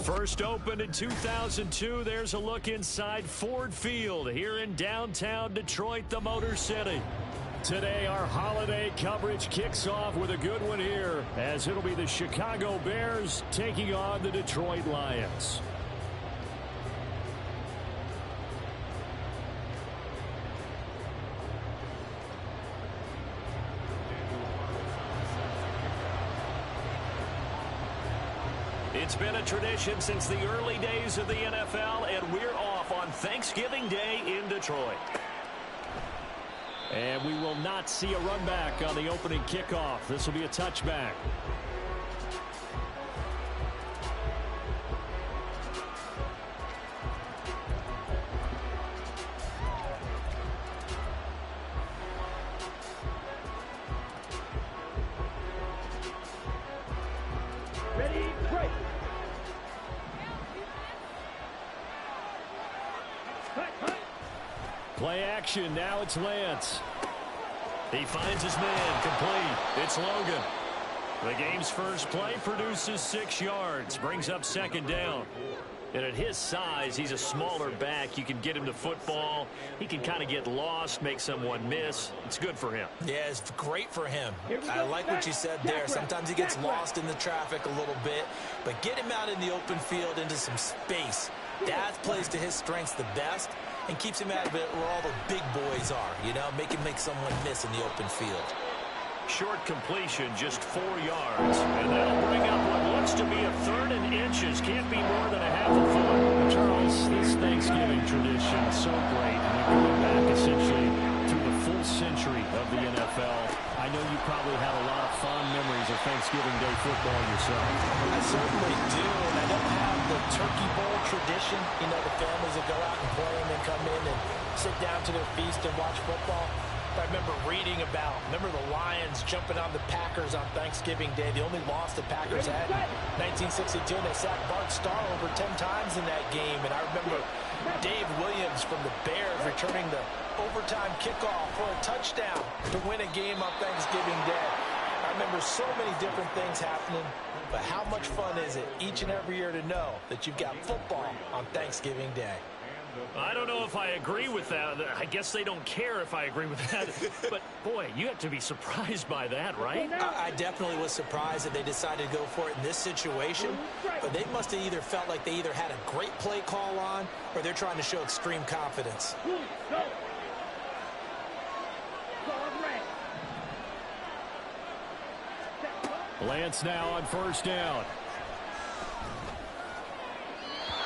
First opened in 2002, there's a look inside Ford Field here in downtown Detroit, the Motor City. Today, our holiday coverage kicks off with a good one here, as it'll be the Chicago Bears taking on the Detroit Lions. It's been a tradition since the early days of the NFL, and we're off on Thanksgiving Day in Detroit. And we will not see a run back on the opening kickoff. This will be a touchback. Ready, break. Play action. Now it's Lance. He finds his man. Complete. It's Logan. The game's first play produces 6 yards. Brings up second down. And at his size, he's a smaller back. You can get him to football. He can kind of get lost, make someone miss. It's good for him. Yeah, it's great for him. I like what you said there. Sometimes he gets lost in the traffic a little bit, but get him out in the open field into some space. That plays to his strengths the best and keeps him out of it where all the big boys are, you know, make him make someone miss in the open field. Short completion, just 4 yards. And that'll bring up what looks to be a third and inches. Can't be more than a half a foot. Charles, this Thanksgiving tradition is so great. I mean, going back essentially through the full century of the NFL. I know you probably have a lot of fond memories of Thanksgiving Day football yourself. I certainly do, and I don't have the Turkey Bowl tradition. You know, the families that go out and play and then come in and sit down to their feast and watch football. I remember reading about, the Lions jumping on the Packers on Thanksgiving Day. The only loss the Packers had in 1962, and they sacked Bart Starr over 10 times in that game. And I remember Dave Williams from the Bears returning the overtime kickoff for a touchdown to win a game on Thanksgiving Day. I remember so many different things happening, but how much fun is it each and every year to know that you've got football on Thanksgiving Day? I don't know if I agree with that. I guess they don't care if I agree with that. But, boy, you have to be surprised by that, right? I definitely was surprised that they decided to go for it in this situation. But they must have either felt like they either had a great play call on or they're trying to show extreme confidence. Lance now on first down.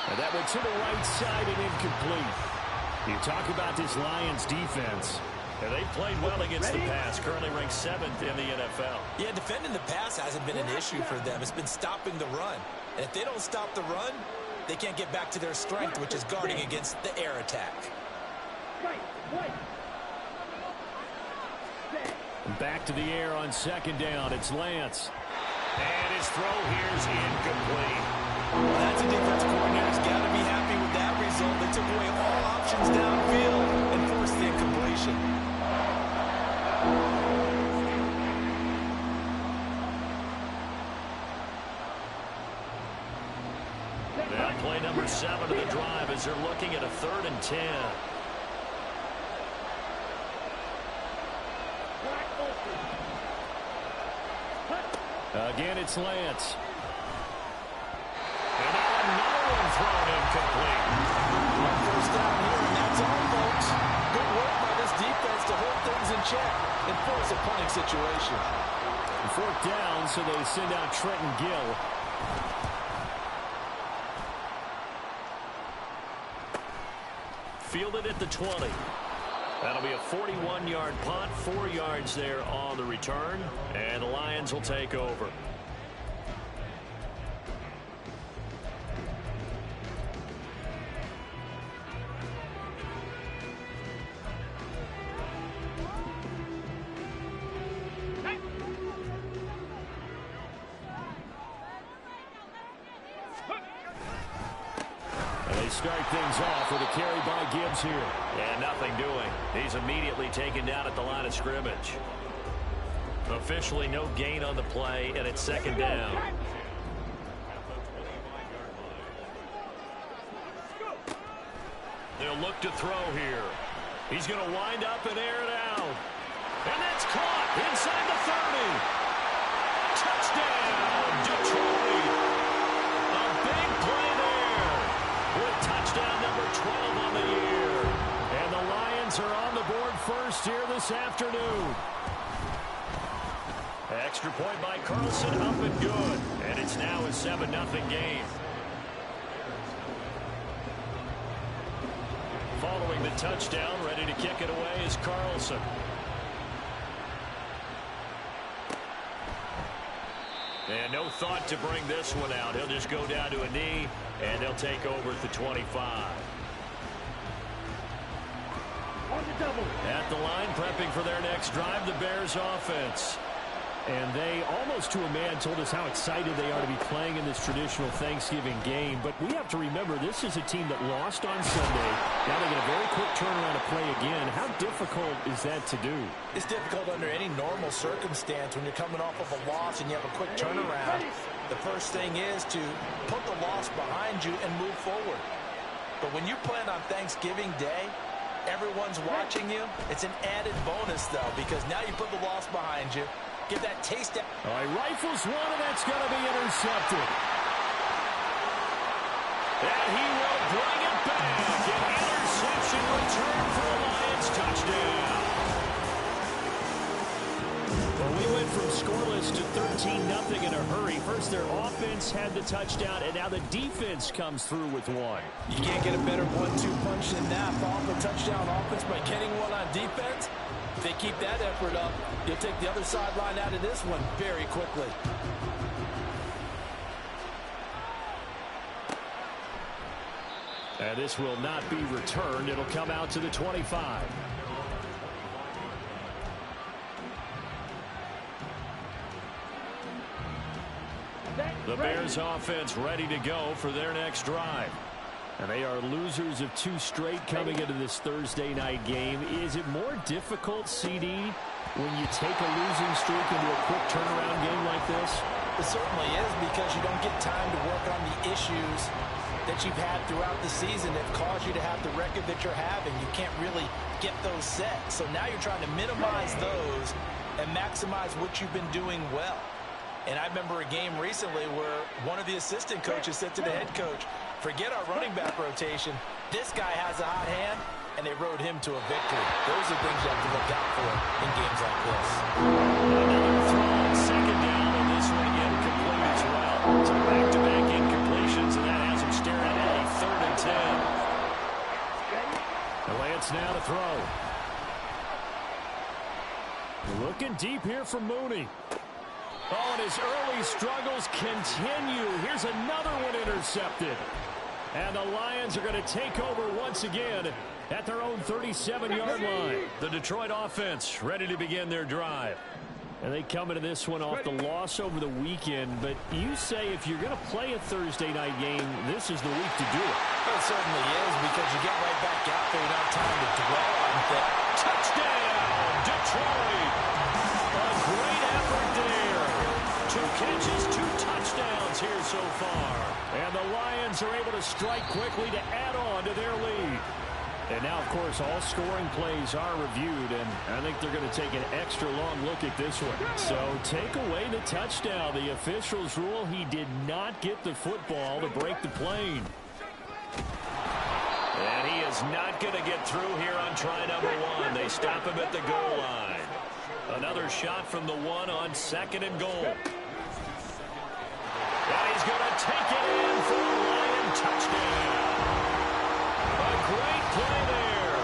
And that went to the right side and incomplete. You talk about this Lions defense. And they played well against the pass. Currently ranked 7th in the NFL. Yeah, defending the pass hasn't been an issue for them. It's been stopping the run. And if they don't stop the run, they can't get back to their strength, which is guarding against the air attack. Back to the air on second down. It's Lance. And his throw here is incomplete. Well, that's a defense coordinator's got to be happy with that result. They took away all options downfield and forced the incompletion. Now play number 7 of the drive as they're looking at a 3rd and 10. Again, it's Lance. And now another one thrown incomplete. First down here, and that's all, folks. Good work by this defense to hold things in check and force a punting situation. 4th down, so they send out Trenton Gill. Fielded at the 20. That'll be a 41-yard punt, 4 yards there on the return, and the Lions will take over. Start things off with a carry by Gibbs here. And nothing doing. He's immediately taken down at the line of scrimmage. Officially no gain on the play, and it's second down. look to throw here. He's going to wind up and air it out. And that's caught inside the 30. Touchdown, Detroit. A big play there with touchdown number 12 on the year. And the Lions are on the board first here this afternoon. Extra point by Carlson, up and good. And it's now a 7-0 game. Following the touchdown, ready to kick it away is Carlson. And no thought to bring this one out. He'll just go down to a knee, and they'll take over at the 25. On the double. At the line, prepping for their next drive, the Bears offense. And they, almost to a man, told us how excited they are to be playing in this traditional Thanksgiving game. But we have to remember, this is a team that lost on Sunday. Now they get a very quick turnaround to play again. How difficult is that to do? It's difficult under any normal circumstance when you're coming off of a loss and you have a quick turnaround. The first thing is to put the loss behind you and move forward. But when you plan on Thanksgiving Day, everyone's watching you. It's an added bonus, though, because now you put the loss behind you. Give that taste out. All right, rifles one, and that's going to be intercepted. And he will bring it back. An interception return for a Lions touchdown. Well, we went from scoreless to 13-0 in a hurry. First, their offense had the touchdown, and now the defense comes through with one. You can't get a better 1-2 punch than that. Off a touchdown offense by getting one on defense. If they keep that effort up, you'll take the other sideline out of this one very quickly. And this will not be returned. It'll come out to the 25. The Bears offense ready to go for their next drive. And they are losers of 2 straight coming into this Thursday night game. Is it more difficult, CD, when you take a losing streak into a quick turnaround game like this? It certainly is, because you don't get time to work on the issues that you've had throughout the season that caused you to have the record that you're having. You can't really get those set. So now you're trying to minimize those and maximize what you've been doing well. And I remember a game recently where one of the assistant coaches said to the head coach, forget our running back rotation. This guy has a hot hand, and they rode him to a victory. Those are things you have to look out for in games like this. Another throw on second down, and this one incomplete as well. So back-to-back incompletions, and that has him staring at a 3rd and 10. The Lance now to throw. Looking deep here for Mooney. Oh, and his early struggles continue. Here's another one intercepted. And the Lions are going to take over once again at their own 37-yard line. The Detroit offense ready to begin their drive. And they come into this one off the loss over the weekend. But you say if you're going to play a Thursday night game, this is the week to do it. Well, it certainly is, because you get right back out there without time to dwell on that. Touchdown, Detroit. A great effort there. 2 catches, 2 touchdowns here so far. And the Lions are able to strike quickly to add on to their lead. And now, of course, all scoring plays are reviewed, and I think they're going to take an extra long look at this one. So take away the touchdown. The officials rule he did not get the football to break the plane. And he is not going to get through here on try number 1. They stop him at the goal line. Another shot from the 1 on 2nd and goal. And he's going to take it in for a Lion touchdown. A great play there.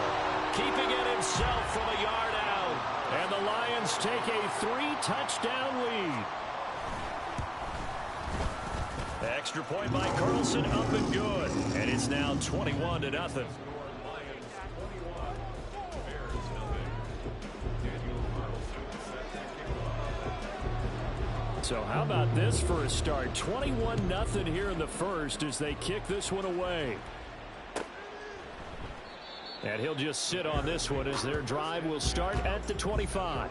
Keeping it himself from a yard out. And the Lions take a 3-touchdown lead. Extra point by Carlson, up and good. And it's now 21-0. So how about this for a start? 21-0 here in the first as they kick this one away. And he'll just sit on this one as their drive will start at the 25.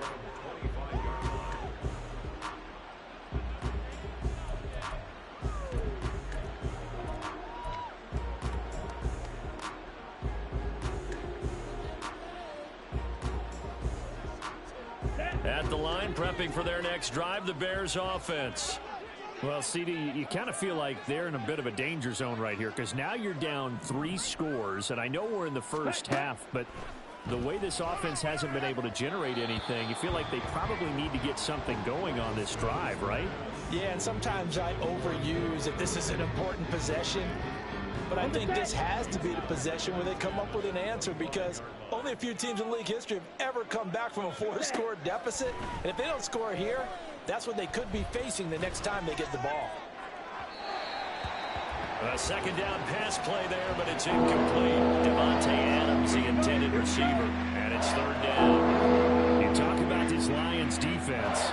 line, prepping for their next drive, the Bears offense. Well, CD, you kind of feel like they're in a bit of a danger zone right here because now you're down 3 scores, and I know we're in the first half, but the way this offense hasn't been able to generate anything, you feel like they probably need to get something going on this drive, right? Yeah, and sometimes I overuse if this is an important possession. But I think this has to be the possession where they come up with an answer because only a few teams in league history have ever come back from a 4-score deficit. And if they don't score here, that's what they could be facing the next time they get the ball. A second down pass play there, but it's incomplete. Devontae Adams, the intended receiver, and it's third down. You talk about this Lions defense.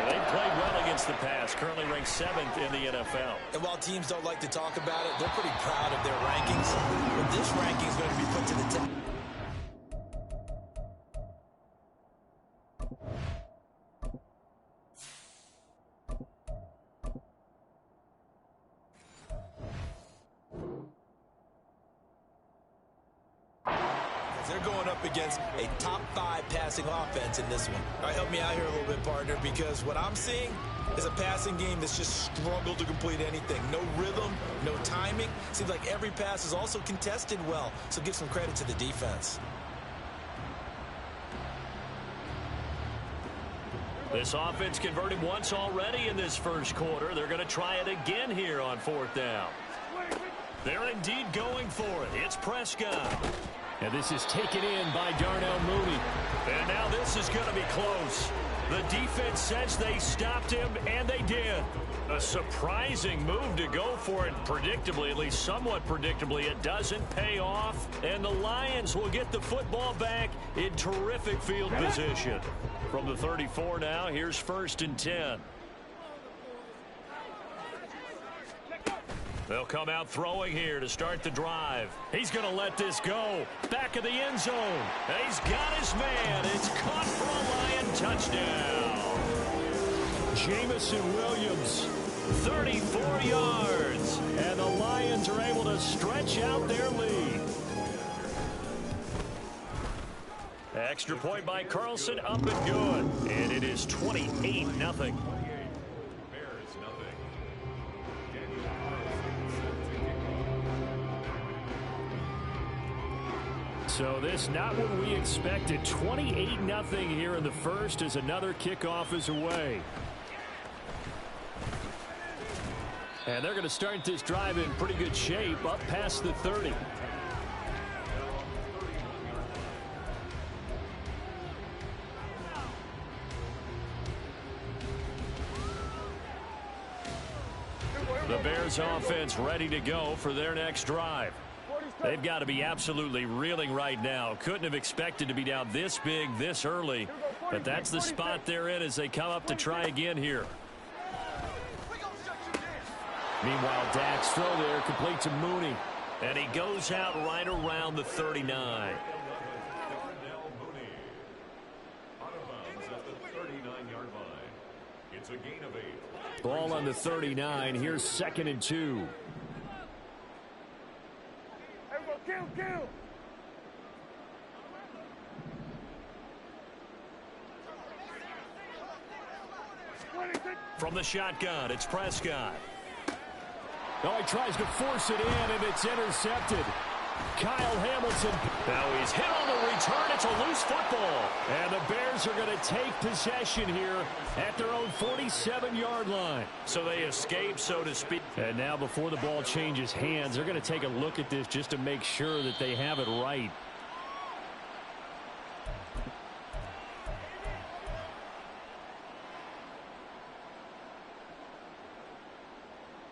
They played well against the pass, currently ranked 7th in the NFL. And while teams don't like to talk about it, they're pretty proud of their rankings. But this ranking is going to be put to the test. They're going up against a top 5 passing offense in this one. All right, help me out here a little bit, partner, because what I'm seeing is a passing game that's just struggled to complete anything. No rhythm, no timing. Seems like every pass is also contested well, so give some credit to the defense. This offense converted once already in this first quarter. They're going to try it again here on 4th down. They're indeed going for it. It's Prescott. And this is taken in by Darnell Mooney. And now this is going to be close. The defense says they stopped him, and they did. A surprising move to go for it. Predictably, at least somewhat predictably, it doesn't pay off. And the Lions will get the football back in terrific field position. From the 34 now, here's 1st and 10. They'll come out throwing here to start the drive. He's going to let this go. Back of the end zone. And he's got his man. It's caught for a Lion touchdown. Jameson Williams, 34 yards. And the Lions are able to stretch out their lead. Extra point by Carlson, up and good. And it is 28-0. So this not what we expected. 28-0 here in the first as another kickoff is away. And they're going to start this drive in pretty good shape up past the 30. The Bears offense ready to go for their next drive. They've got to be absolutely reeling right now. Couldn't have expected to be down this big this early. But that's the spot they're in as they come up to try again here. Meanwhile, Dak's throw there complete to Mooney. And he goes out right around the 39. It's a gain of 8. Ball on the 39. Here's 2nd and 2. Kill. From the shotgun, it's Prescott. Oh, he tries to force it in, and it's intercepted. Kyle Hamilton. Now he's hit on the return. It's a loose football. And the Bears are going to take possession here at their own 47-yard line. So they escape, so to speak. And now before the ball changes hands, they're going to take a look at this just to make sure that they have it right.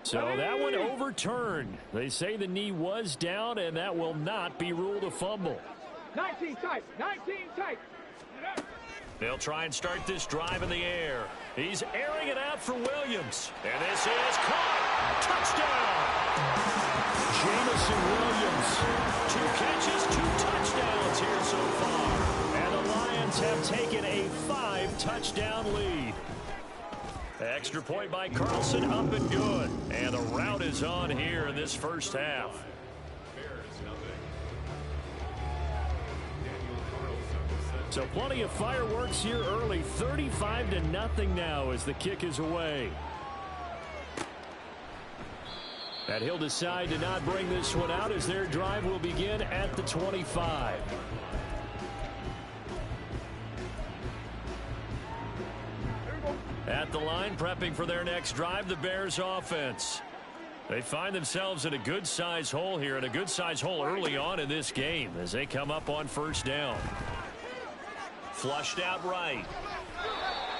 So that one overturned. They say the knee was down, and that will not be ruled a fumble. 19 tight. They'll try and start this drive in the air. He's airing it out for Williams. And this is caught. Touchdown. Jameson Williams. 2 catches, 2 touchdowns here so far. And the Lions have taken a 5-touchdown lead. Extra point by Carlson, up and good. And the rout is on here in this first half. Bears nothing. Daniel Carlson So plenty of fireworks here early. 35-0 now as the kick is away. And he'll decide to not bring this one out as their drive will begin at the 25. At the line, prepping for their next drive, the Bears offense. They find themselves in a good-sized hole here, and a good-sized hole early on in this game as they come up on first down. Flushed out right.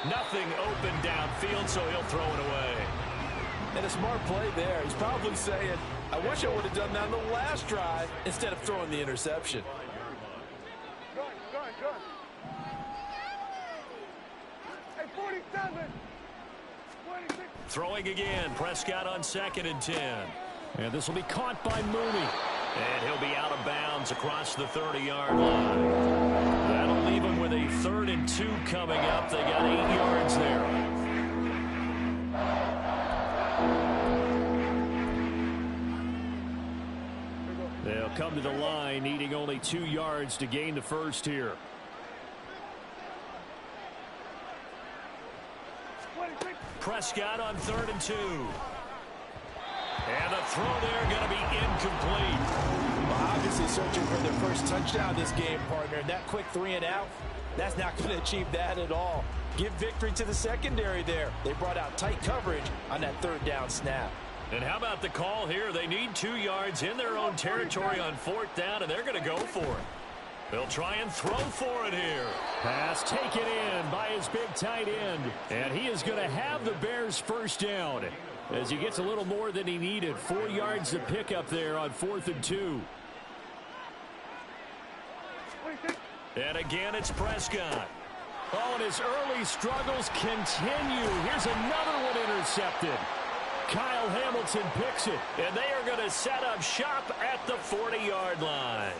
Nothing open downfield, so he'll throw it away. And a smart play there. He's probably saying, I wish I would have done that on the last drive instead of throwing the interception. Good. Hey, 47. 26. Throwing again. Prescott on 2nd and 10. And this will be caught by Mooney. And he'll be out of bounds across the 30-yard line. That'll leave him with a 3rd and 2 coming up. They got 8 yards there. They'll come to the line, needing only 2 yards to gain the first here. Prescott on 3rd and 2. And the throw there going to be incomplete. Well, obviously searching for their first touchdown this game, partner. And that quick 3 and out, that's not going to achieve that at all. Give victory to the secondary there. They brought out tight coverage on that 3rd down snap. And how about the call here? They need 2 yards in their own territory on 4th down, and they're going to go for it. They'll try and throw for it here. Pass taken in by his big tight end. And he is going to have the Bears first down as he gets a little more than he needed. 4 yards to pick up there on 4th and 2. And again, it's Prescott. Oh, and his early struggles continue. Here's another one intercepted. Kyle Hamilton picks it, and they are going to set up shop at the 40-yard line.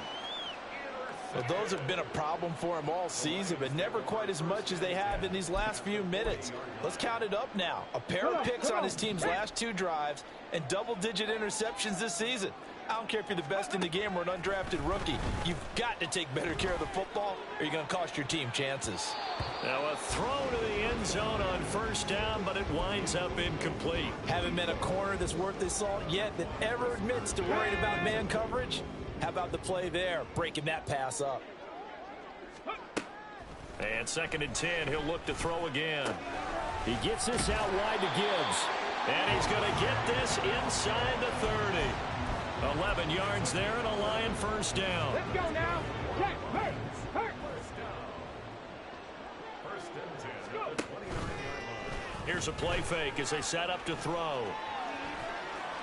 Well, those have been a problem for him all season, but never quite as much as they have in these last few minutes. Let's count it up now. A pair of picks on his team's last 2 drives and double-digit interceptions this season. I don't care if you're the best in the game or an undrafted rookie. You've got to take better care of the football or you're going to cost your team chances. Now a throw to the end zone on first down, but it winds up incomplete. Haven't met a corner that's worth his salt yet that ever admits to worrying about man coverage. How about the play there, breaking that pass up? And 2nd and 10, he'll look to throw again. He gets this out wide to Gibbs. And he's going to get this inside the 30. 11 yards there and a Lion first down. Let's go now. Hurt. Here's a play fake as they set up to throw.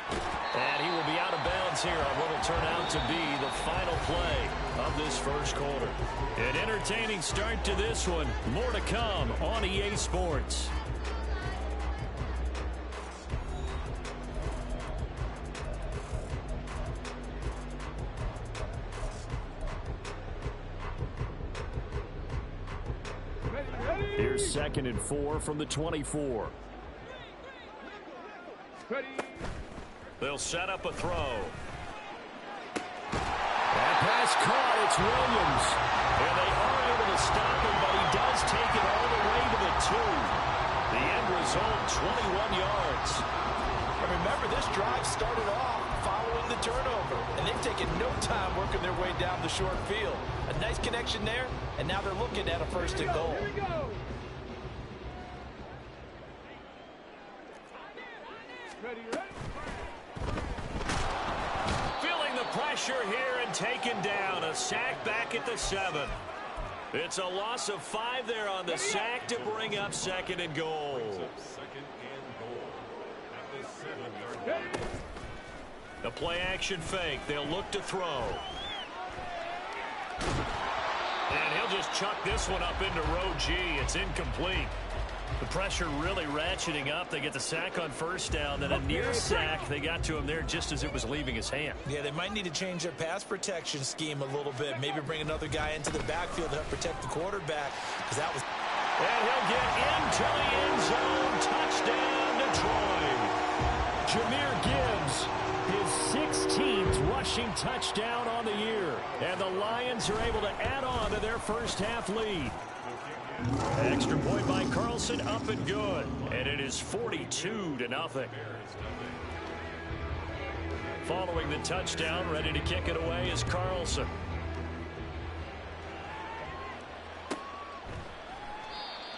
And he will be out of bounds here on what will turn out to be the final play of this first quarter. An entertaining start to this one. More to come on EA Sports. Here's 2nd and 4 from the 24. Ready. They'll set up a throw. That pass caught. It's Williams. And they are able to stop him, but he does take it all the way to the 2. The end result, 21 yards. And remember, this drive started off following the turnover, and they've taken no time working their way down the short field. A nice connection there, and now they're looking at a 1st and goal. Here we go. Ready. Feeling the pressure here and taken down. A sack back at the 7. It's a loss of 5 there on the sack to bring up 2nd and goal. The play action fake. They'll look to throw. And he'll just chuck this one up into row G. It's incomplete. The pressure really ratcheting up. They get the sack on first down, then a near sack. They got to him there just as it was leaving his hand. Yeah, they might need to change their pass protection scheme a little bit. Maybe bring another guy into the backfield to help protect the quarterback. Because that was. And he'll get into the end zone. Touchdown, Detroit. Jahmyr Gibbs, his 16th rushing touchdown on the year. And the Lions are able to add on to their first half lead. Extra point by Carlson, up and good. And it is 42-0. Following the touchdown, ready to kick it away is Carlson.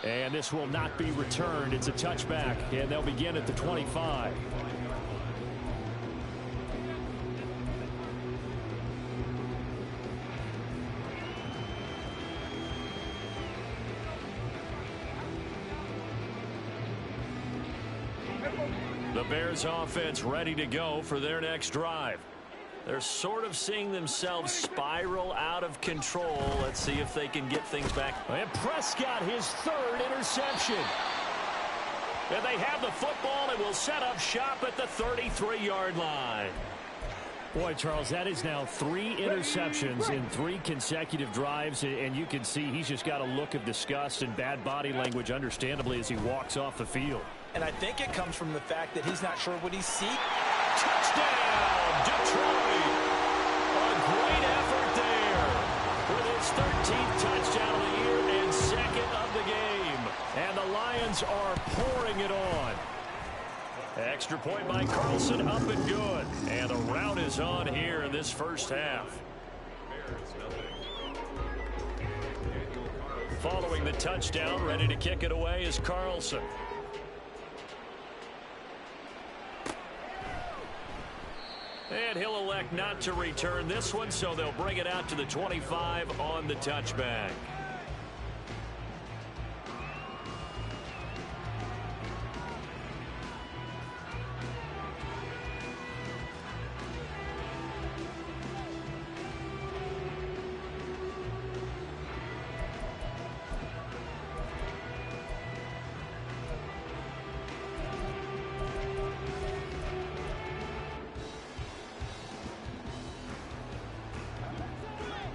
And this will not be returned. It's a touchback, and they'll begin at the 25. The Bears offense ready to go for their next drive. They're sort of seeing themselves spiral out of control. Let's see if they can get things back. And Prescott, his third interception. And they have the football and will set up shop at the 33-yard line. Boy, Charles, that is now 3 interceptions in 3 consecutive drives, and you can see he's just got a look of disgust and bad body language, understandably, as he walks off the field. And I think it comes from the fact that he's not sure what he's seeing. Touchdown, Detroit! A great effort there with his 13th touchdown of the year and 2nd of the game. And the Lions are pouring it on. Extra point by Carlson, up and good. And the rout is on here in this first half. Following the touchdown, ready to kick it away is Carlson. And he'll elect not to return this one, so they'll bring it out to the 25 on the touchback.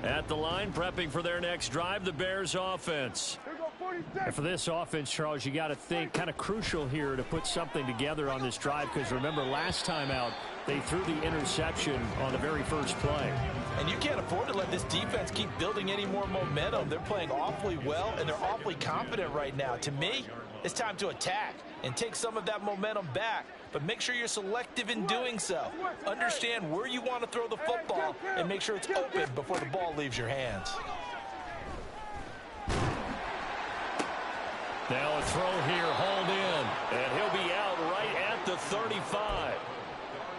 At the line, prepping for their next drive, the Bears offense. And for this offense, Charles, you got to think kind of crucial here to put something together on this drive, because remember last time out, they threw the interception on the very first play. And you can't afford to let this defense keep building any more momentum. They're playing awfully well, and they're awfully confident right now. To me, it's time to attack and take some of that momentum back. But make sure you're selective in doing so. Understand where you want to throw the football and make sure it's open before the ball leaves your hands. Now a throw here, hauled in, and he'll be out right at the 35.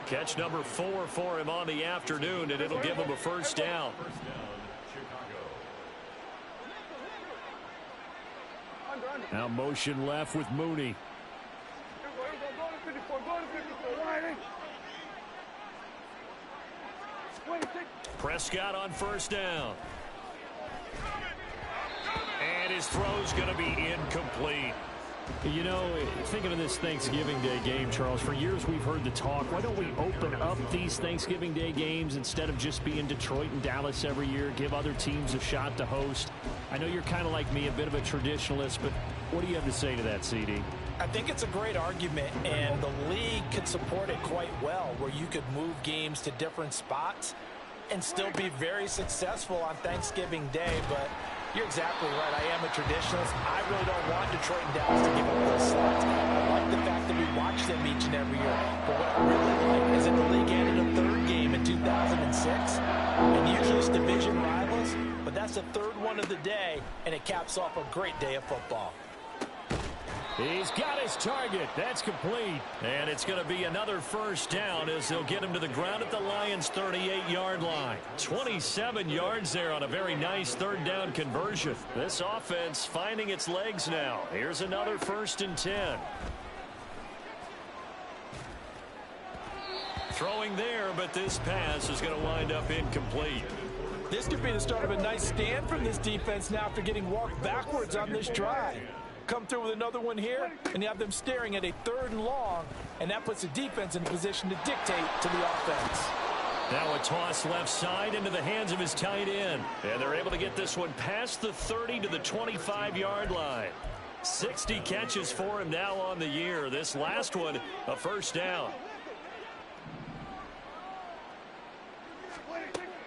Catch number 4 for him on the afternoon, and it'll give him a first down. Now motion left with Mooney. Prescott on first down. And his throw's going to be incomplete. You know, thinking of this Thanksgiving Day game, Charles, for years we've heard the talk, why don't we open up these Thanksgiving Day games instead of just being Detroit and Dallas every year, give other teams a shot to host? I know you're kind of like me, a bit of a traditionalist, but what do you have to say to that, CD? I think it's a great argument, and the league could support it quite well, where you could move games to different spots and still be very successful on Thanksgiving Day. But you're exactly right. I am a traditionalist. I really don't want Detroit and Dallas to give up those slots. I like the fact that we watch them each and every year. But what I really like is that the league added a third game in 2006. And usually it's division rivals, but that's the third one of the day, and it caps off a great day of football. He's got his target. That's complete. And it's going to be another first down as they'll get him to the ground at the Lions' 38-yard line. 27 yards there on a very nice third down conversion. This offense finding its legs now. Here's another 1st and 10. Throwing there, but this pass is going to wind up incomplete. This could be the start of a nice stand from this defense now after getting walked backwards on this drive. Come through with another one here, and you have them staring at a 3rd and long, and that puts the defense in a position to dictate to the offense. Now a toss left side into the hands of his tight end. And they're able to get this one past the 30 to the 25-yard line. 60 catches for him now on the year. This last one, a first down.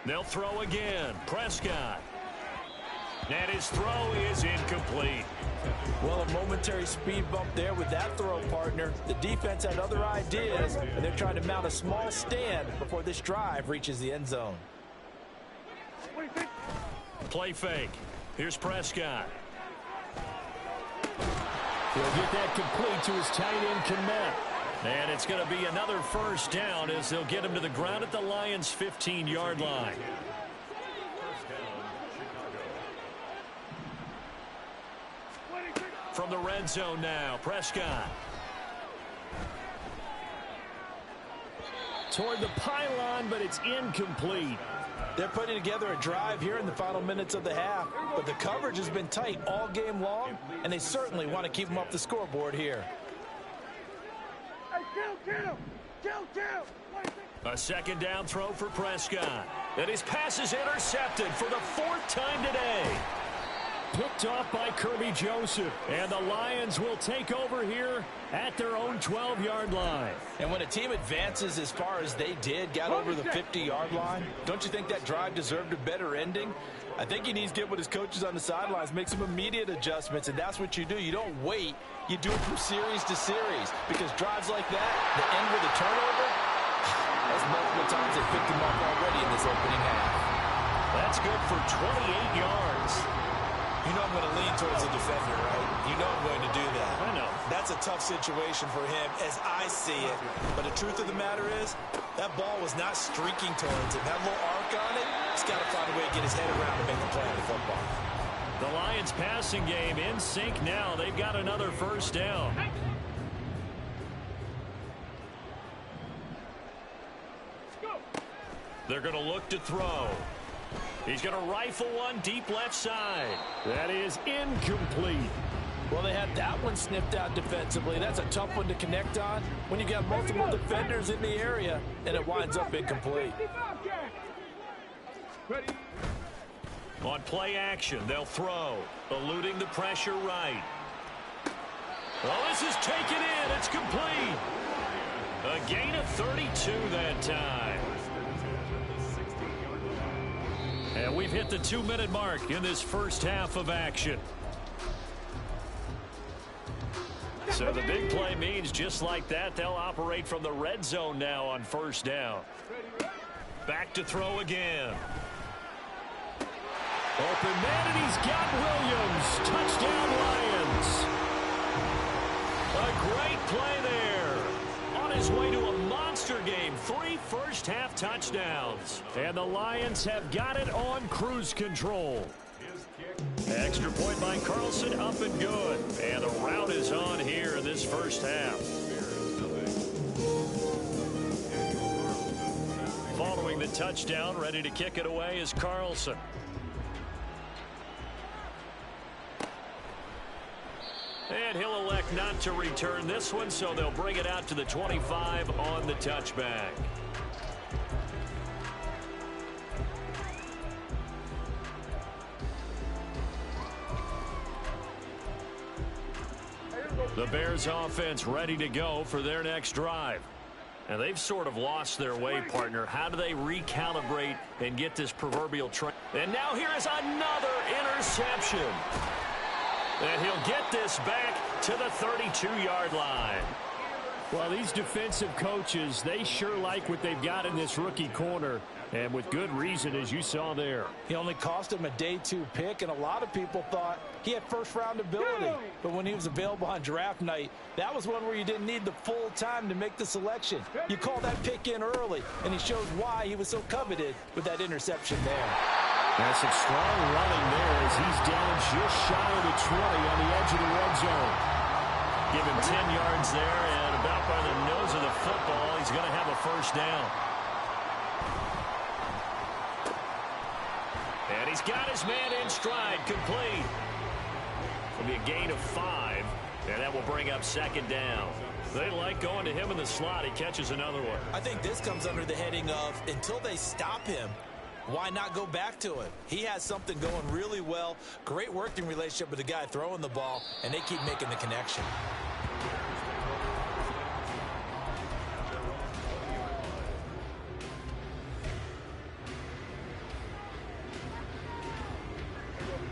They'll throw again. Prescott. And his throw is incomplete. Well, a momentary speed bump there with that throw, partner. The defense had other ideas, and they're trying to mount a small stand before this drive reaches the end zone. Play fake. Here's Prescott. He'll get that complete to his tight end, Kmet. And it's going to be another first down as they'll get him to the ground at the Lions' 15-yard line. From the red zone now, Prescott. Toward the pylon, but it's incomplete. They're putting together a drive here in the final minutes of the half, but the coverage has been tight all game long, and they certainly want to keep them off the scoreboard here. A second down throw for Prescott. And his pass is intercepted for the 4th time today. Picked off by Kirby Joseph. And the Lions will take over here at their own 12-yard line. And when a team advances as far as they did, got over the 50-yard line, don't you think that drive deserved a better ending? I think he needs to get with his coaches on the sidelines, make some immediate adjustments, and that's what you do. You don't wait. You do it from series to series, because drives like that, the end with a turnover, that's multiple times they picked him up already in this opening half. That's good for 28 yards. You know I'm going to lean towards the defender, right? You know I'm going to do that. I know. That's a tough situation for him as I see it. But the truth of the matter is, that ball was not streaking towards him. That little arc on it, he's got to find a way to get his head around and make a play on the football. The Lions passing game in sync now. They've got another first down. They're going to look to throw. He's going to rifle one deep left side. That is incomplete. Well, they had that one sniffed out defensively. That's a tough one to connect on when you got multiple defenders in the area, and it winds up incomplete. On play action, they'll throw. Eluding the pressure right. Oh, this is taken in. It's complete. A gain of 32 that time. And we've hit the 2-minute mark in this first half of action. So the big play means just like that, they'll operate from the red zone now on first down. Back to throw again. Open man, and he's got Williams. Touchdown, Lions. A great play there. On his way to a monster game. 3 first-half touchdowns. And the Lions have got it on cruise control. Extra point by Carlson, up and good. And the route is on here in this first half. Following the touchdown, ready to kick it away is Carlson. And he'll elect not to return this one, so they'll bring it out to the 25 on the touchback. The Bears offense ready to go for their next drive. And they've sort of lost their way, partner. How do they recalibrate and get this proverbial train? And now here is another interception. And he'll get this back to the 32-yard line. Well, these defensive coaches, they sure like what they've got in this rookie corner. And with good reason, as you saw there. He only cost him a day 2 pick, and a lot of people thought he had first-round ability. But when he was available on draft night, that was one where you didn't need the full time to make the selection. You call that pick in early, and he shows why he was so coveted with that interception there. That's some strong running there as he's down just shy of the 20 on the edge of the red zone. Give him 10 yards there, and about by the nose of the football, he's going to have a first down. And he's got his man in stride, complete. It'll be a gain of 5, and that will bring up second down. They like going to him in the slot. He catches another one. I think this comes under the heading of, until they stop him, why not go back to it? He has something going really well. Great working relationship with the guy throwing the ball, and they keep making the connection.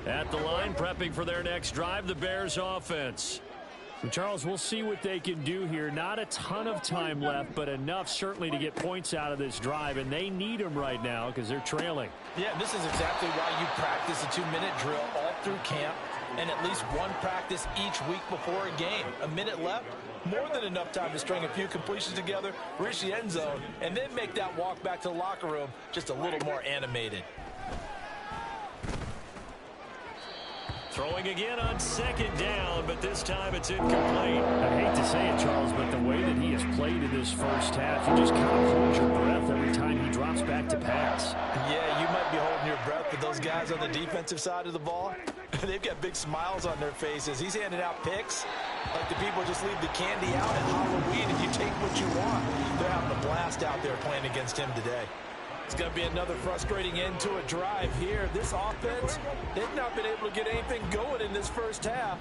At the line, prepping for their next drive, the Bears offense. So, Charles, we'll see what they can do here. Not a ton of time left, but enough certainly to get points out of this drive, and they need them right now because they're trailing. Yeah, this is exactly why you practice a 2-minute drill all through camp and at least one practice each week before a game. A minute left, more than enough time to string a few completions together, reach the end zone, and then make that walk back to the locker room just a little more animated. Throwing again on second down, but this time it's incomplete. I hate to say it, Charles, but the way that he has played in this first half, you just kind of hold your breath every time he drops back to pass. Yeah, you might be holding your breath, but those guys on the defensive side of the ball, they've got big smiles on their faces. He's handing out picks like the people just leave the candy out at Halloween and you take what you want. They're having a blast out there playing against him today. It's going to be another frustrating end to a drive here. This offense, they've not been able to get anything going in this first half.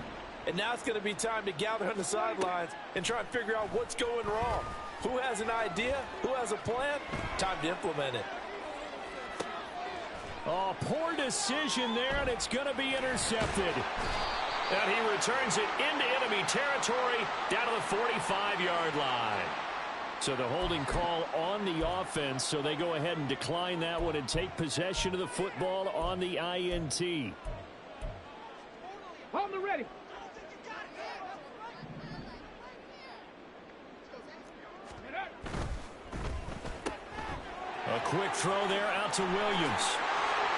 And now it's going to be time to gather on the sidelines and try and figure out what's going wrong. Who has an idea? Who has a plan? Time to implement it. Oh, poor decision there, and it's going to be intercepted. And he returns it into enemy territory down to the 45-yard line. So the holding call on the offense, so they go ahead and decline that one and take possession of the football on the INT. Hold them ready. A quick throw there out to Williams.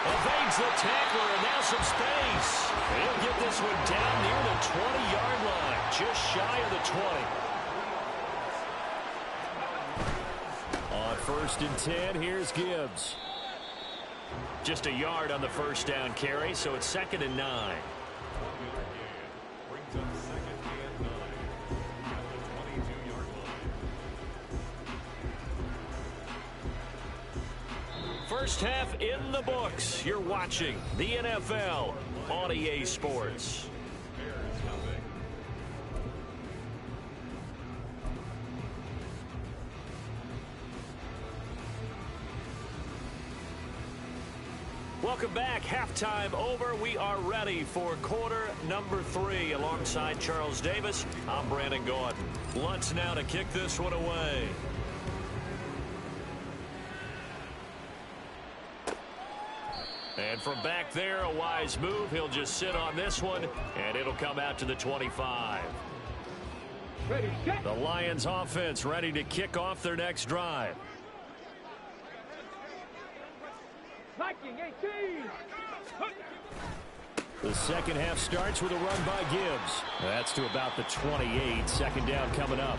Evades the tackler, and now some space. He'll get this one down near the 20-yard line, just shy of the 20. On 1st and 10, here's Gibbs. Just a yard on the first down carry, so it's 2nd and 9. First half in the books. You're watching the NFL on EA Sports. Welcome back. Halftime over. We are ready for quarter number 3. Alongside Charles Davis, I'm Brandon Gaudin. Lutz now to kick this one away. And from back there, a wise move. He'll just sit on this one, and it'll come out to the 25. Ready, set. The Lions offense ready to kick off their next drive. Viking 18. The second half starts with a run by Gibbs. That's to about the 28. Second down coming up.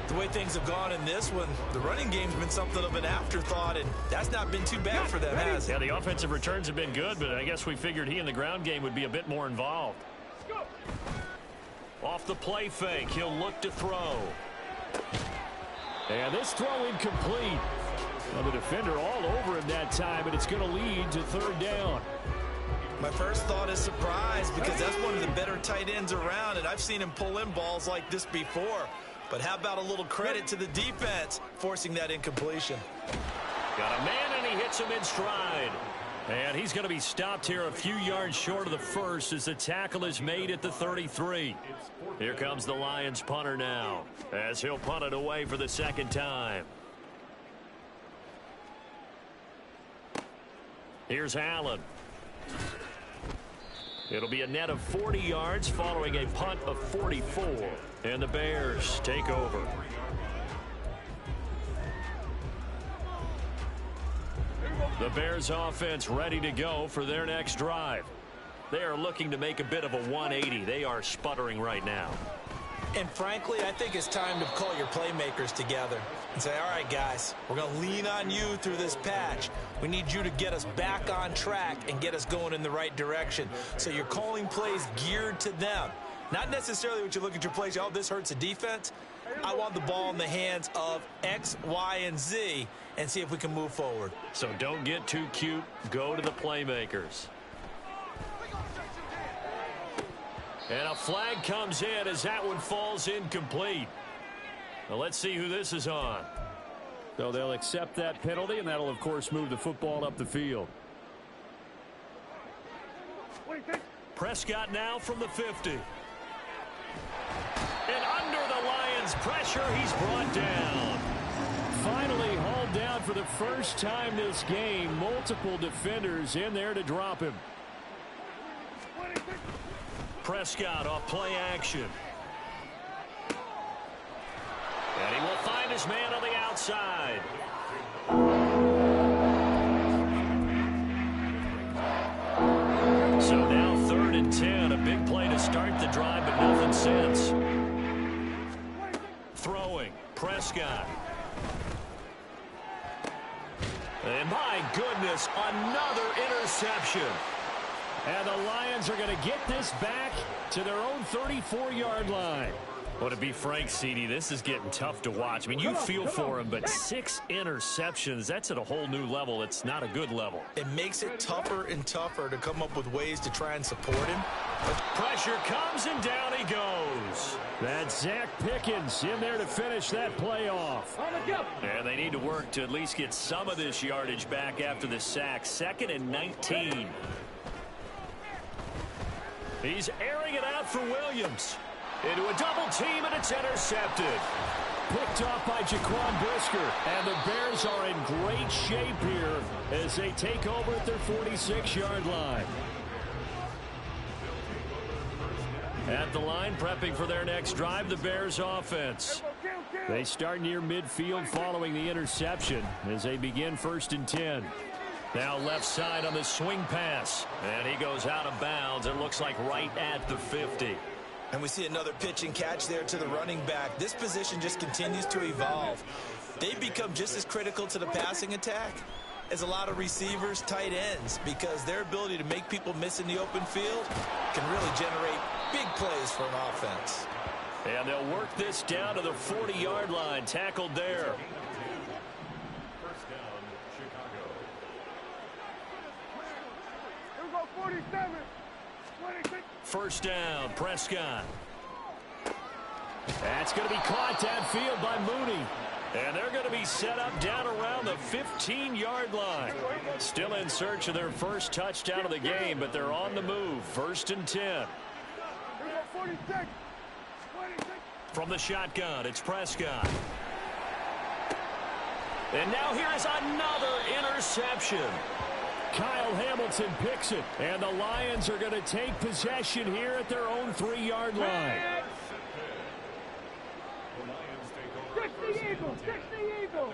The way things have gone in this one, the running game's been something of an afterthought, and that's not been too bad for them, has it? Yeah, the offensive returns have been good, but I guess we figured he in the ground game would be a bit more involved. Go. Off the play fake, he'll look to throw. And this throw incomplete. Well, the defender all over him that time, and it's going to lead to 3rd down. My first thought is surprise, because that's one of the better tight ends around, and I've seen him pull in balls like this before. But how about a little credit to the defense forcing that incompletion? Got a man, and he hits him in stride. And he's going to be stopped here a few yards short of the first as the tackle is made at the 33. Here comes the Lions punter now as he'll punt it away for the 2nd time. Here's Allen. It'll be a net of 40 yards following a punt of 44. And the Bears take over. The Bears offense ready to go for their next drive. They are looking to make a bit of a 180. They are sputtering right now. And frankly, I think it's time to call your playmakers together and say, all right, guys, we're going to lean on you through this patch. We need you to get us back on track and get us going in the right direction. So you're calling plays geared to them. Not necessarily what you look at your plays, oh, this hurts the defense. I want the ball in the hands of X, Y, and Z and see if we can move forward. So don't get too cute. Go to the playmakers. And a flag comes in as that one falls incomplete. Well, let's see who this is on. So they'll accept that penalty, and that'll, of course, move the football up the field. Prescott now from the 50. And under the Lions' pressure, he's brought down. Finally hauled down for the first time this game. Multiple defenders in there to drop him. Prescott off play action. And he will find his man on the outside. So now 3rd and 10. A big play to start the drive, but nothing since. Throwing. Prescott. And my goodness, another interception. And the Lions are going to get this back to their own 34-yard line. Well, to be frank, CD, this is getting tough to watch. I mean, you feel for him, but 6 interceptions, that's at a whole new level. It's not a good level. It makes it tougher and tougher to come up with ways to try and support him. Pressure comes, and down he goes. That's Zach Pickens in there to finish that play off. And they need to work to at least get some of this yardage back after the sack. 2nd and 19. He's airing it out for Williams. Into a double team, and it's intercepted. Picked off by Jaquan Brisker. And the Bears are in great shape here as they take over at their 46-yard line. At the line, prepping for their next drive, the Bears offense. They start near midfield following the interception as they begin 1st and 10. Now left side on the swing pass. And he goes out of bounds. It looks like right at the 50. And we see another pitch and catch there to the running back. This position just continues to evolve. They've become just as critical to the passing attack as a lot of receivers, tight ends, because their ability to make people miss in the open field can really generate big plays for an offense. And they'll work this down to the 40-yard line. Tackled there. First down, Chicago. Here we go, 47. 26. First down, Prescott. That's going to be caught downfield by Mooney. And they're going to be set up down around the 15-yard line. Still in search of their first touchdown of the game, but they're on the move. 1st and 10. Here we go, 46. 26. From the shotgun, it's Prescott. And now here is another interception. Kyle Hamilton picks it, and the Lions are going to take possession here at their own 3-yard line. 60 Eagles, 60 Eagles.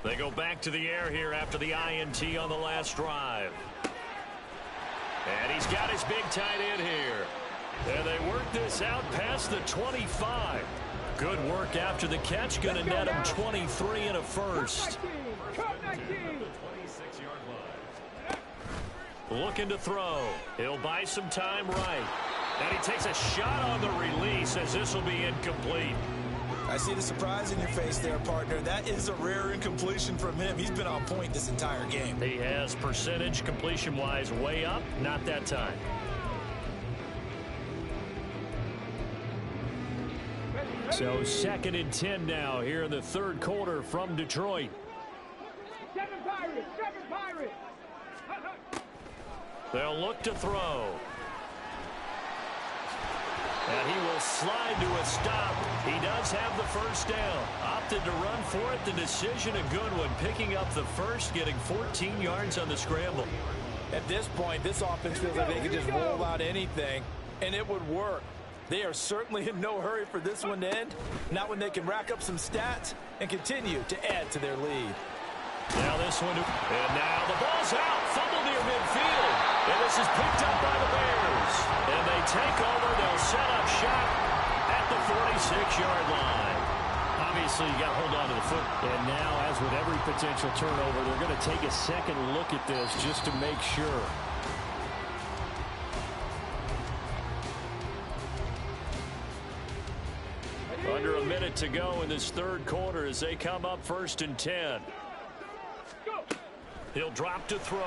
They go back to the air here after the INT on the last drive. And he's got his big tight end here. And they work this out past the 25. Good work after the catch. Going to net him 23 and a first. Looking to throw. He'll buy some time right. And he takes a shot on the release as this will be incomplete. I see the surprise in your face there, partner. That is a rare incompletion from him. He's been on point this entire game. He has percentage completion-wise way up. Not that time. So 2nd and 10 now here in the 3rd quarter from Detroit. 7 Pirates, 7 Pirates. They'll look to throw. And he will slide to a stop. He does have the first down. Opted to run for it. The decision a good one. Picking up the first, getting 14 yards on the scramble. At this point, this offense feels like they could just roll out anything, and it would work. They are certainly in no hurry for this one to end. Not when they can rack up some stats and continue to add to their lead. Now this one, and now the ball's out. Fumble near midfield. And this is picked up by the Bears. And they take over. They'll set up shop at the 46-yard line. Obviously, you got to hold on to the foot. And now, as with every potential turnover, they're going to take a second look at this just to make sure. Under a minute to go in this 3rd quarter as they come up 1st and 10. He'll drop to throw.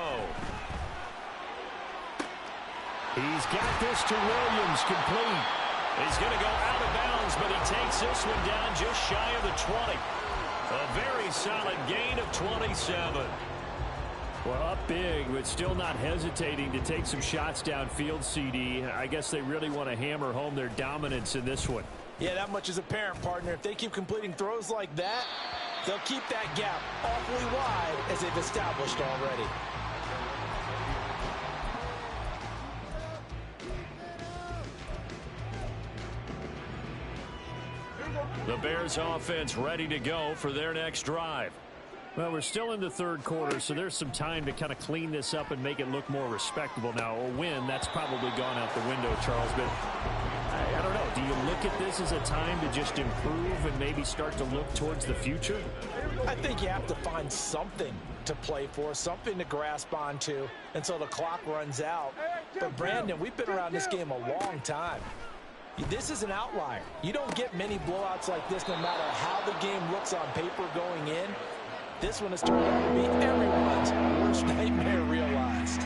He's got this to Williams, complete. He's going to go out of bounds, but he takes this one down just shy of the 20. A very solid gain of 27. Well, up big, but still not hesitating to take some shots downfield, CD. I guess they really want to hammer home their dominance in this one. Yeah, that much is apparent, partner. If they keep completing throws like that, they'll keep that gap awfully wide as they've established already. The Bears offense ready to go for their next drive. Well, we're still in the third quarter, so there's some time to kind of clean this up and make it look more respectable. Now, a win, that's probably gone out the window, Charles, but I don't know. Do you look at this as a time to just improve and maybe start to look towards the future? I think you have to find something to play for, something to grasp onto until the clock runs out. But, Brandon, we've been around this game a long time. This is an outlier. You don't get many blowouts like this no matter how the game looks on paper going in. This one has turned out to be everyone's worst nightmare realized.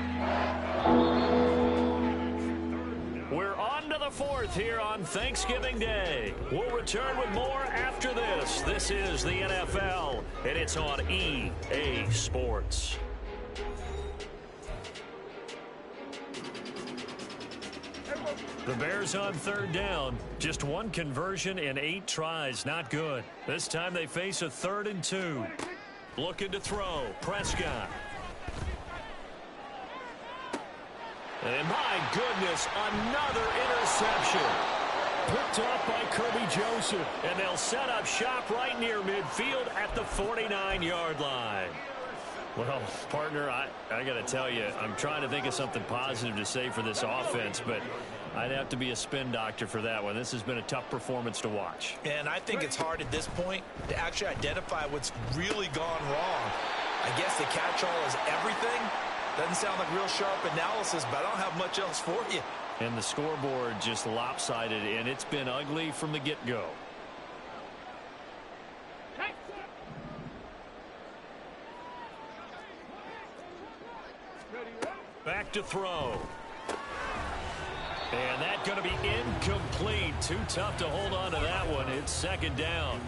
We're on to the fourth here on Thanksgiving Day. We'll return with more after this. This is the NFL, and it's on EA Sports. The Bears on third down. Just one conversion in 8 tries. Not good. This time they face a 3rd and 2. Looking to throw. Prescott. And my goodness, another interception. Picked off by Kirby Joseph. And they'll set up shop right near midfield at the 49-yard line. Well, partner, I got to tell you, I'm trying to think of something positive to say for this offense, but I'd have to be a spin doctor for that one. This has been a tough performance to watch. And I think it's hard at this point to actually identify what's really gone wrong. I guess the catch-all is everything. Doesn't sound like real sharp analysis, but I don't have much else for you. And the scoreboard just lopsided, and it's been ugly from the get-go. Back to throw. And that's going to be incomplete. Too tough to hold on to that one. It's 2nd down.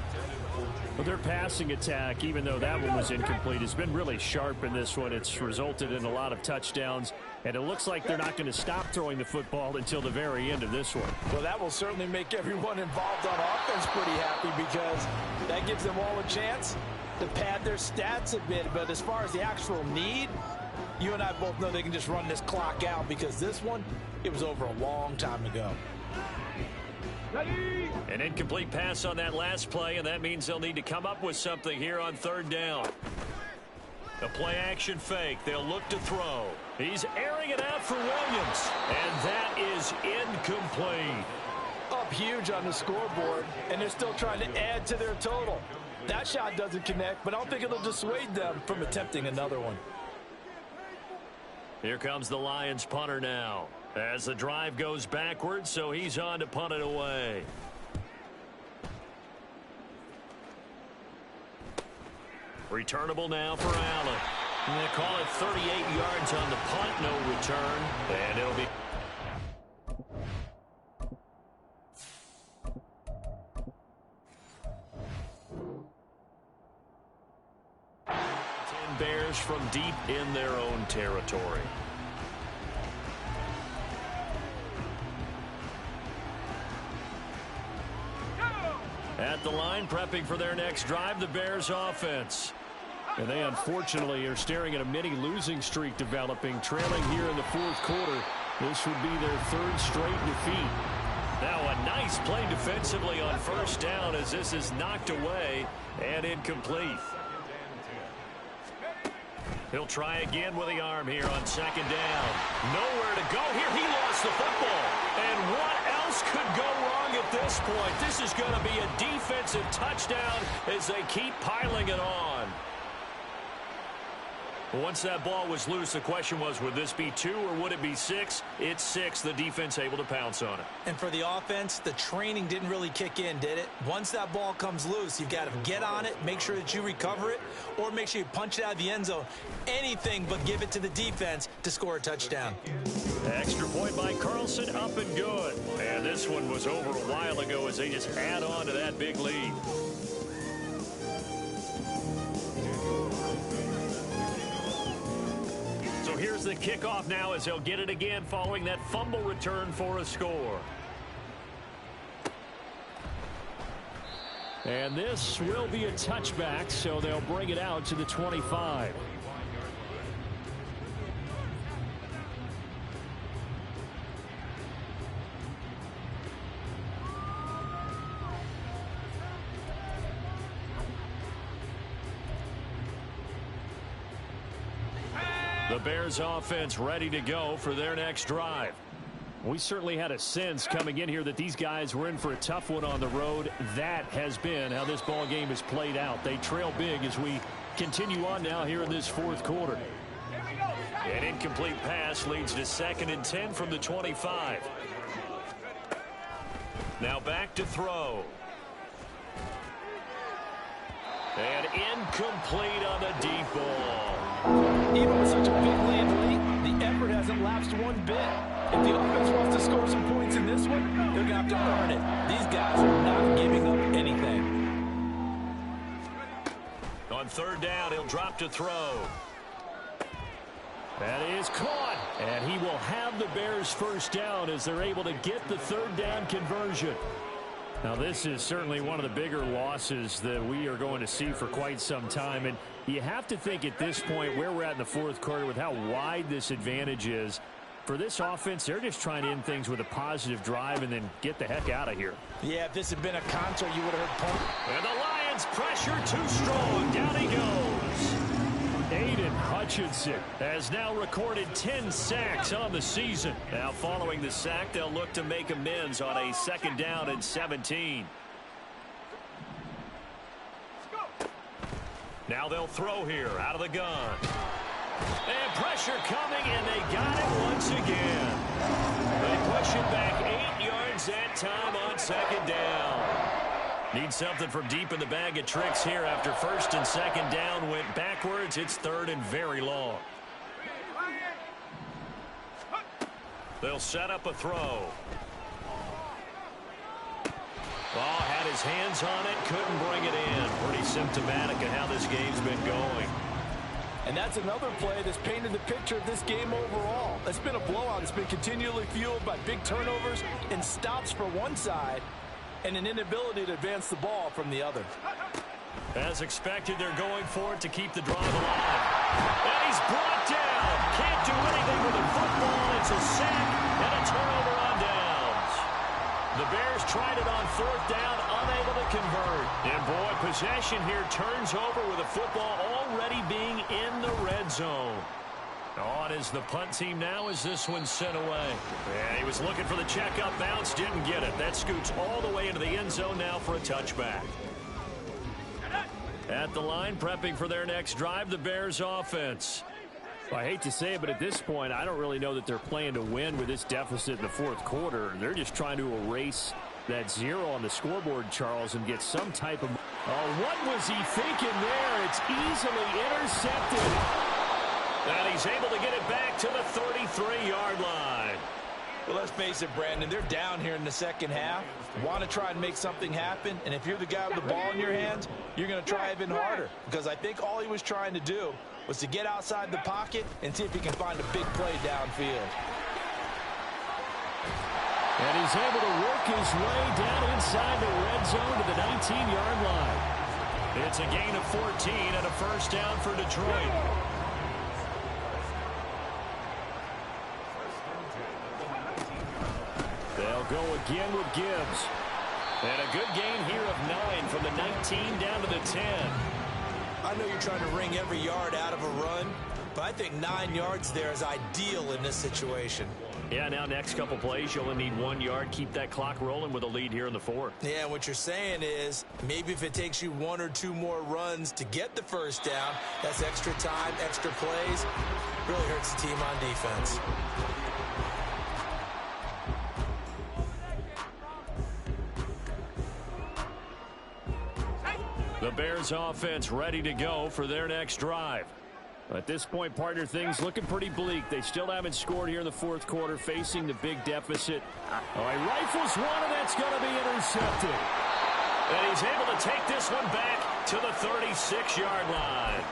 Well, their passing attack, even though that one was incomplete, has been really sharp in this one. It's resulted in a lot of touchdowns, and it looks like they're not going to stop throwing the football until the very end of this one. Well, that will certainly make everyone involved on offense pretty happy because that gives them all a chance to pad their stats a bit. But as far as the actual need, you and I both know they can just run this clock out because this one, it was over a long time ago. An incomplete pass on that last play, and that means they'll need to come up with something here on 3rd down. A play-action fake. They'll look to throw. He's airing it out for Williams, and that is incomplete. Up huge on the scoreboard, and they're still trying to add to their total. That shot doesn't connect, but I don't think it'll dissuade them from attempting another one. Here comes the Lions punter now. As the drive goes backwards, so he's on to punt it away. Returnable now for Allen. And they call it 38 yards on the punt, no return. And it'll be... Bears from deep in their own territory. At the line, prepping for their next drive, the Bears offense. And they unfortunately are staring at a mini losing streak developing, trailing here in the 4th quarter. This would be their 3rd straight defeat. Now a nice play defensively on 1st down as this is knocked away and incomplete. He'll try again with the arm here on 2nd down. Nowhere to go here. He lost the football. And what else could go wrong at this point? This is going to be a defensive touchdown as they keep piling it on. Once that ball was loose, the question was, would this be 2 or would it be 6? It's 6. The defense able to pounce on it. And for the offense, the training didn't really kick in, did it? Once that ball comes loose, you've got to get on it, make sure that you recover it, or make sure you punch it out of the end zone. Anything but give it to the defense to score a touchdown. Extra point by Carlson, up and good. And this one was over a while ago as they just add on to that big lead. here's the kickoff now as they'll get it again following that fumble return for a score. And this will be a touchback, so they'll bring it out to the 25. The Bears offense ready to go for their next drive. We certainly had a sense coming in here that these guys were in for a tough one on the road. That has been how this ball game has played out. They trail big as we continue on now here in this fourth quarter. An incomplete pass leads to 2nd and 10 from the 25. Now back to throw. And incomplete on the deep ball. Even with such a big lead late, the effort hasn't lapsed one bit. If the offense wants to score some points in this one, they're going to have to earn it. These guys are not giving up anything. On 3rd down, he'll drop to throw. That is caught. And he will have the Bears first down as they're able to get the 3rd down conversion. Now, this is certainly one of the bigger losses that we are going to see for quite some time. And you have to think at this point where we're at in the fourth quarter with how wide this advantage is. For this offense, they're just trying to end things with a positive drive and then get the heck out of here. Yeah, if this had been a concert, you would have heard point. And the Lions pressure too strong. Down he goes. Aiden Hutchinson has now recorded 10 sacks on the season. Now following the sack, they'll look to make amends on a 2nd down and 17. Now they'll throw here out of the gun. And pressure coming, and they got it once again. They push it back 8 yards that time on 2nd down. Need something from deep in the bag of tricks here after 1st and 2nd down went backwards. It's 3rd and very long. They'll set up a throw. Ball had his hands on it, couldn't bring it in. Pretty symptomatic of how this game's been going. And that's another play that's painted the picture of this game overall. It's been a blowout. It's been continually fueled by big turnovers and stops for one side and an inability to advance the ball from the other. As expected, they're going for it to keep the drive alive. And he's brought down. Can't do anything with the football. It's a sack and a turnover on downs. The Bears tried it on 4th down, unable to convert. And boy, possession here turns over with the football already being in the red zone. On is the punt team now as this one's sent away. And he was looking for the checkup bounce, didn't get it. That scoots all the way into the end zone now for a touchback. At the line, prepping for their next drive, the Bears offense. Well, I hate to say it, but at this point, I don't really know that they're playing to win with this deficit in the fourth quarter. They're just trying to erase that 0 on the scoreboard, Charles, and get some type of... Oh, what was he thinking there? It's easily intercepted. And he's able to get it back to the 33-yard line. Well, let's face it, Brandon, they're down here in the second half. Want to try and make something happen, and if you're the guy with the ball in your hands, you're going to try even harder. Because I think all he was trying to do was to get outside the pocket and see if he can find a big play downfield. And he's able to work his way down inside the red zone to the 19-yard line. It's a gain of 14 and a first down for Detroit. They'll go again with Gibbs. And a good gain here of 9 from the 19 down to the 10. I know you're trying to wring every yard out of a run, but I think 9 yards there is ideal in this situation. Yeah, now next couple plays, you'll only need 1 yard. Keep that clock rolling with a lead here in the fourth. Yeah, what you're saying is maybe if it takes you 1 or 2 more runs to get the first down, that's extra time, extra plays. Really hurts the team on defense. The Bears offense ready to go for their next drive. At this point, partner, things looking pretty bleak. They still haven't scored here in the fourth quarter, facing the big deficit. Oh, he rifles one, and that's going to be intercepted. And he's able to take this one back to the 36-yard line.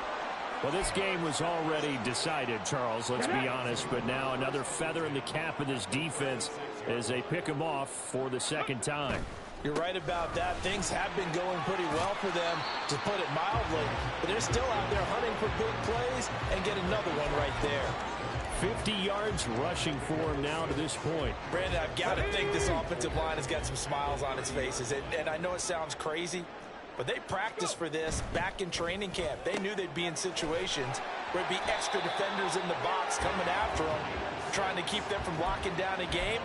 Well, this game was already decided, Charles, let's be honest. But now another feather in the cap of this defense as they pick him off for the second time. You're right about that. Things have been going pretty well for them, to put it mildly. But they're still out there hunting for big plays and get another one right there. 50 yards rushing for him now to this point. Brandon, I've got to think this offensive line has got some smiles on its faces. And I know it sounds crazy, but they practiced for this back in training camp. They knew they'd be in situations where it'd be extra defenders in the box coming after them, trying to keep them from locking down a game.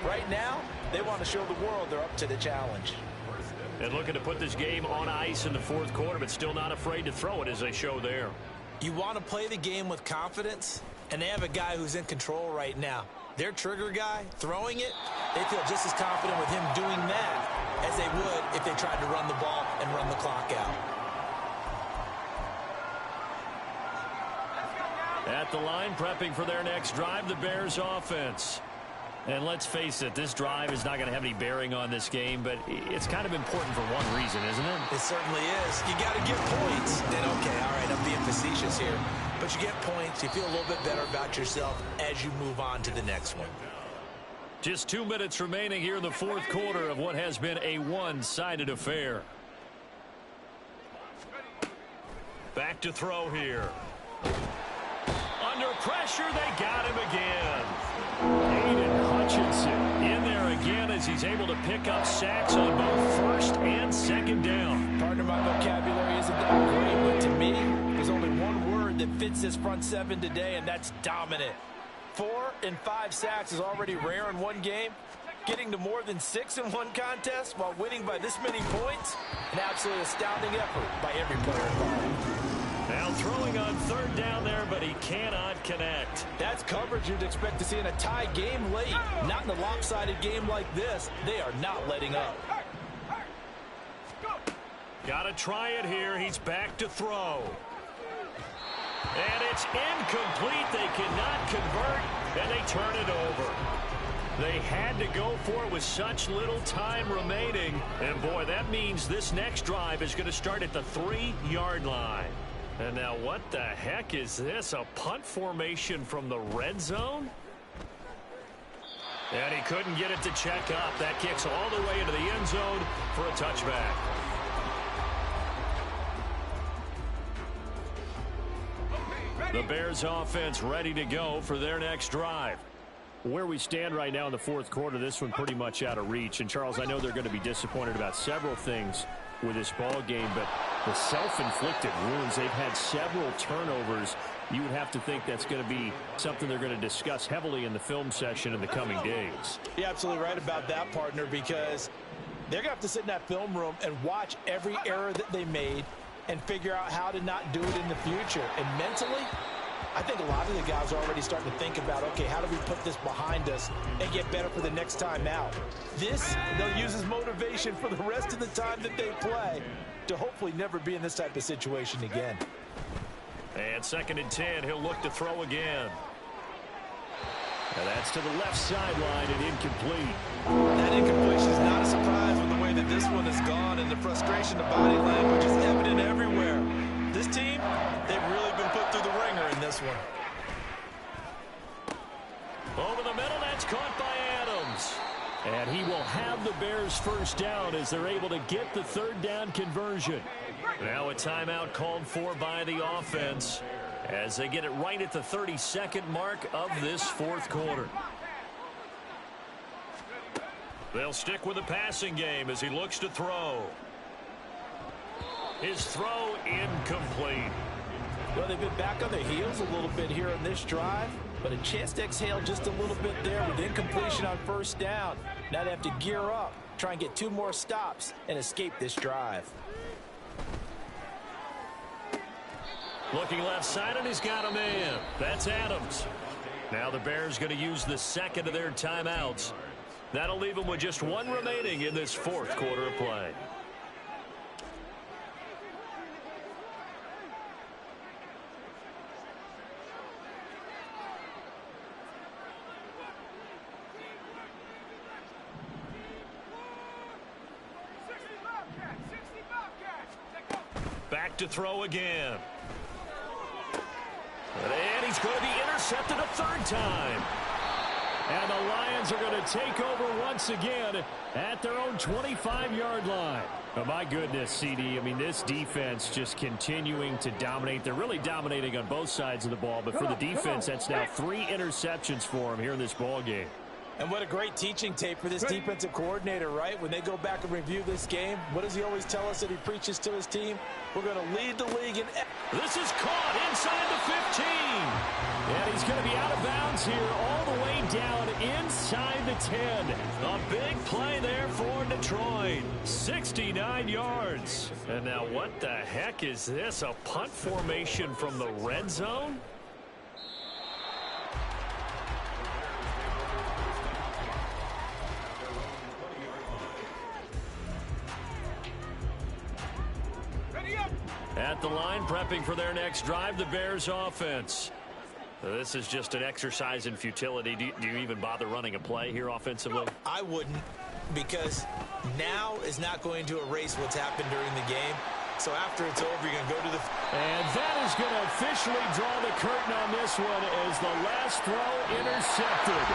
Right now, they want to show the world they're up to the challenge. And looking to put this game on ice in the fourth quarter, but still not afraid to throw it as they show there. You want to play the game with confidence, and they have a guy who's in control right now. Their trigger guy throwing it, they feel just as confident with him doing that as they would if they tried to run the ball and run the clock out. At the line, prepping for their next drive, the Bears offense. And let's face it, this drive is not going to have any bearing on this game, but it's kind of important for one reason, isn't it? It certainly is. You got to get points. And okay, all right, I'm being facetious here. But you get points, you feel a little bit better about yourself as you move on to the next one. Just 2 minutes remaining here in the fourth quarter of what has been a one-sided affair. Back to throw here. Under pressure, they got him again. Aiden Hutchinson in there again as he's able to pick up sacks on both first and second down. Partner, my vocabulary isn't that great, but to me, there's only one word that fits this front seven today, and that's dominant. 4 and 5 sacks is already rare in one game. Getting to more than 6 in one contest while winning by this many points, an absolutely astounding effort by every player involved. Now throwing on third down there, but he cannot connect. That's coverage you'd expect to see in a tie game late. Not in a lopsided game like this. They are not letting up. Got to try it here. He's back to throw. And it's incomplete. They cannot convert, and they turn it over. They had to go for it with such little time remaining. And, boy, that means this next drive is going to start at the 3-yard line. And now what the heck is this? A punt formation from the red zone? And he couldn't get it to check up. That kicks all the way into the end zone for a touchback. The Bears offense ready to go for their next drive. Where we stand right now in the fourth quarter, this one pretty much out of reach. And, Charles, I know they're going to be disappointed about several things with this ball game, but the self-inflicted wounds, they've had several turnovers. You would have to think that's going to be something they're going to discuss heavily in the film session in the coming days. You're absolutely right about that, partner, because they're going to have to sit in that film room and watch every error that they made and figure out how to not do it in the future. And mentally, I think a lot of the guys are already starting to think about, okay, how do we put this behind us and get better for the next time out? This, they'll use as motivation for the rest of the time that they play to hopefully never be in this type of situation again. And 2nd and 10, he'll look to throw again. And that's to the left sideline and incomplete. That incompletion is not a surprise with the way that this one has gone, and the frustration of body language is evident everywhere. This team, they've really been put through the ringer in this one. Over the middle, that's caught by Adams. And he will have the Bears first down as they're able to get the third down conversion. Now a timeout called for by the offense as they get it right at the 32nd mark of this fourth quarter. They'll stick with the passing game as he looks to throw. His throw incomplete. Well, they've been back on their heels a little bit here on this drive, but a chance to exhale just a little bit there with incompletion on first down. Now they have to gear up, try and get 2 more stops and escape this drive. Looking left side, and he's got a man. That's Adams. Now the Bears going to use the second of their timeouts. That'll leave them with just 1 remaining in this fourth quarter of play. Back to throw again. he's going to be intercepted a third time. And the Lions are going to take over once again at their own 25-yard line. Oh, my goodness, CD. I mean, this defense just continuing to dominate. They're really dominating on both sides of the ball. But for the defense, that's now 3 interceptions for them here in this ball game. And what a great teaching tape for this defensive coordinator, right? When they go back and review this game, what does he always tell us that he preaches to his team? We're going to lead the league in... This is caught inside the 15. And he's going to be out of bounds here all the way down inside the 10. A big play there for Detroit. 69 yards. And now what the heck is this? A punt formation from the red zone? At the line, prepping for their next drive, the Bears offense. This is just an exercise in futility. Do you even bother running a play here offensively? I wouldn't, because now is not going to erase what's happened during the game. So after it's over, you're going to go to the... And that is going to officially draw the curtain on this one as the last throw intercepted.